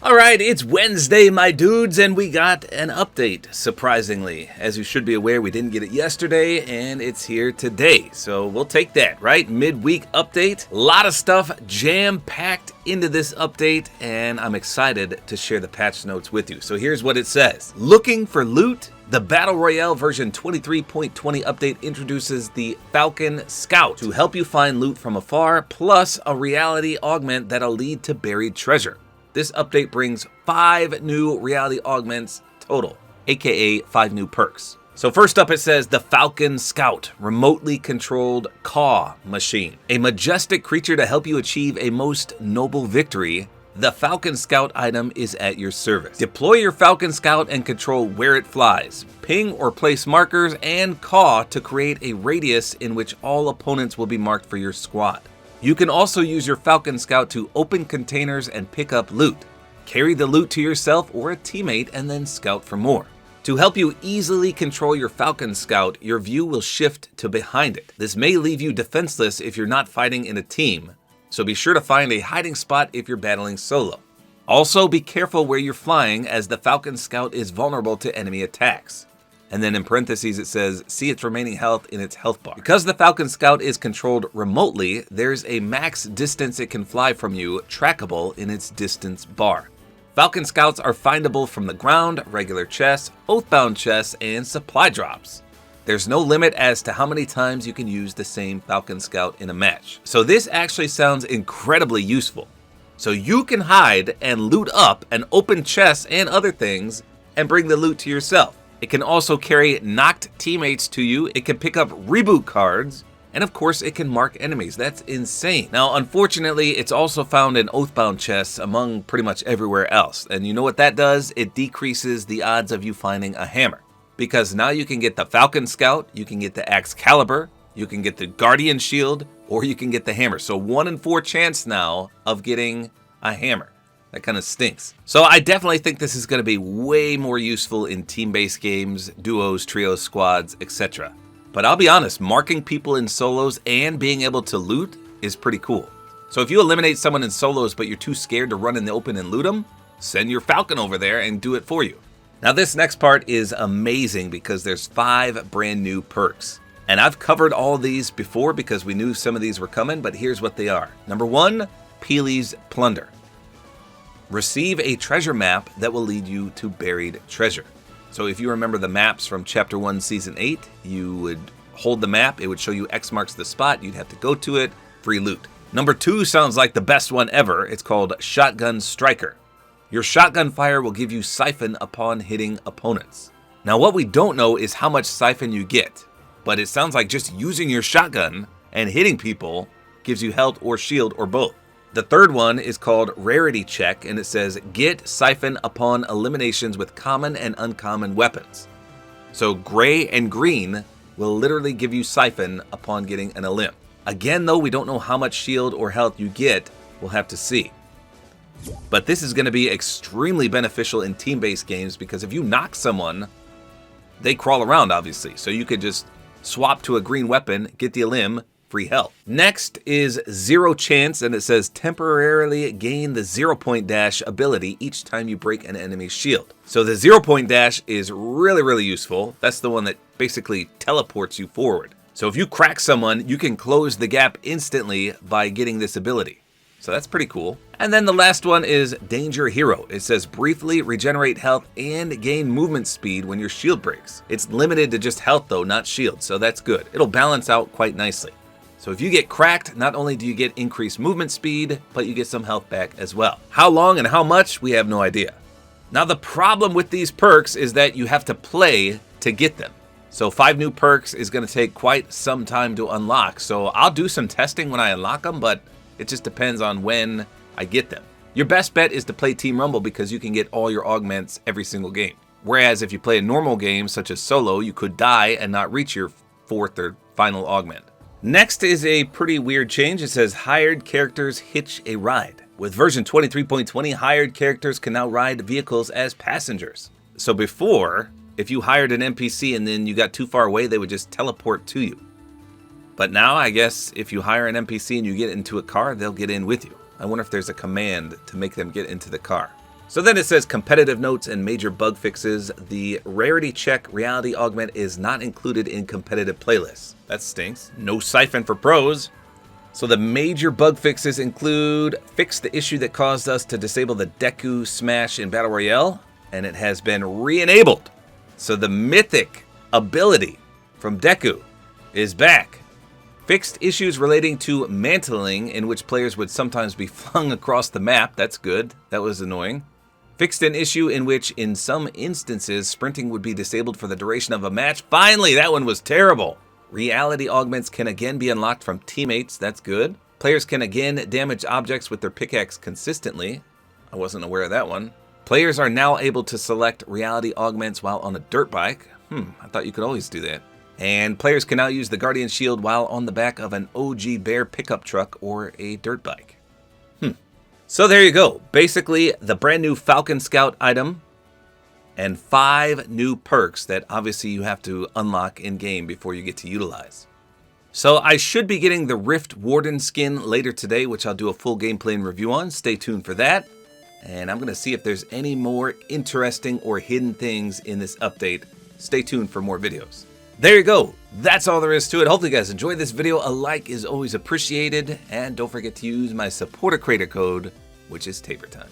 Alright, it's Wednesday, my dudes, and we got an update, surprisingly. As you should be aware, we didn't get it yesterday, and it's here today. So we'll take that, right? Midweek update. A lot of stuff jam-packed into this update, and I'm excited to share the patch notes with you. So here's what it says. Looking for loot? The Battle Royale version 23.20 update introduces the Falcon Scout to help you find loot from afar, plus a reality augment that'll lead to buried treasure. This update brings 5 new reality augments total, aka 5 new perks. So first up it says the Falcon Scout, remotely controlled claw machine. A majestic creature to help you achieve a most noble victory. The Falcon Scout item is at your service. Deploy your Falcon Scout and control where it flies. Ping or place markers and caw to create a radius in which all opponents will be marked for your squad. You can also use your Falcon Scout to open containers and pick up loot. Carry the loot to yourself or a teammate and then scout for more. To help you easily control your Falcon Scout, your view will shift to behind it. This may leave you defenseless if you're not fighting in a team, so be sure to find a hiding spot if you're battling solo. Also, be careful where you're flying as the Falcon Scout is vulnerable to enemy attacks. And then in parentheses it says, see its remaining health in its health bar. Because the Falcon Scout is controlled remotely, there's a max distance it can fly from you trackable in its distance bar. Falcon Scouts are findable from the ground, regular chests, oathbound chests, and supply drops. There's no limit as to how many times you can use the same Falcon Scout in a match. So this actually sounds incredibly useful. So you can hide and loot up and open chests and other things and bring the loot to yourself. It can also carry knocked teammates to you, it can pick up reboot cards, and of course it can mark enemies. That's insane. Now unfortunately it's also found in oathbound chests among pretty much everywhere else. And you know what that does? It decreases the odds of you finding a hammer. Because now you can get the Falcon Scout, you can get the Excalibur, you can get the Guardian Shield, or you can get the hammer. So 1 in 4 chance now of getting a hammer. That kind of stinks. So I definitely think this is going to be way more useful in team-based games, duos, trios, squads, etc. But I'll be honest, marking people in solos and being able to loot is pretty cool. So if you eliminate someone in solos but you're too scared to run in the open and loot them, send your Falcon over there and do it for you. Now this next part is amazing because there's 5 brand new perks. And I've covered all these before because we knew some of these were coming, but here's what they are. Number 1, Peely's Plunder. Receive a treasure map that will lead you to buried treasure. So if you remember the maps from Chapter 1, Season 8, you would hold the map, it would show you X marks the spot, you'd have to go to it, free loot. Number 2 sounds like the best one ever. It's called Shotgun Striker. Your shotgun fire will give you Siphon upon hitting opponents. Now what we don't know is how much Siphon you get, but it sounds like just using your shotgun and hitting people gives you health or shield or both. The third one is called Rarity Check, and it says, get Siphon upon eliminations with common and uncommon weapons. So gray and green will literally give you Siphon upon getting an elim. Again though, we don't know how much shield or health you get, we'll have to see. But this is going to be extremely beneficial in team-based games because if you knock someone, they crawl around obviously. So you could just swap to a green weapon, get the elim, free health. Next is Zero Chance, and it says temporarily gain the 0-point dash ability each time you break an enemy's shield. So the 0-point dash is really useful. That's the one that basically teleports you forward. So if you crack someone, you can close the gap instantly by getting this ability. So that's pretty cool. And then the last one is Danger Hero. It says briefly regenerate health and gain movement speed when your shield breaks. It's limited to just health though, not shield, so that's good. It'll balance out quite nicely. So if you get cracked, not only do you get increased movement speed, but you get some health back as well. How long and how much, we have no idea. Now the problem with these perks is that you have to play to get them. So 5 new perks is going to take quite some time to unlock. So I'll do some testing when I unlock them, but it just depends on when I get them. Your best bet is to play Team Rumble because you can get all your augments every single game. Whereas if you play a normal game such as solo, you could die and not reach your 4th or final augment. Next is a pretty weird change. It says hired characters hitch a ride. With version 23.20, hired characters can now ride vehicles as passengers. So before, if you hired an NPC and then you got too far away, they would just teleport to you. But now, I guess, if you hire an NPC and you get into a car, they'll get in with you. I wonder if there's a command to make them get into the car. So then it says competitive notes and major bug fixes. The rarity check reality augment is not included in competitive playlists. That stinks. No Siphon for pros. So the major bug fixes include fix the issue that caused us to disable the Deku smash in Battle Royale, and it has been re-enabled. So the mythic ability from Deku is back. Fixed issues relating to mantling, in which players would sometimes be flung across the map. That's good. That was annoying. Fixed an issue in which, in some instances, sprinting would be disabled for the duration of a match. Finally, that one was terrible. Reality augments can again be unlocked from teammates. That's good. Players can again damage objects with their pickaxe consistently. I wasn't aware of that one. Players are now able to select reality augments while on a dirt bike. I thought you could always do that. And players can now use the Guardian Shield while on the back of an OG Bear pickup truck or a dirt bike. So there you go. Basically, the brand new Falcon Scout item and 5 new perks that obviously you have to unlock in-game before you get to utilize. So I should be getting the Rift Warden skin later today, which I'll do a full gameplay and review on. Stay tuned for that. And I'm going to see if there's any more interesting or hidden things in this update. Stay tuned for more videos. There you go. That's all there is to it. Hopefully you guys enjoyed this video. A like is always appreciated. And don't forget to use my Support-A-Creator Code, which is Tabor time.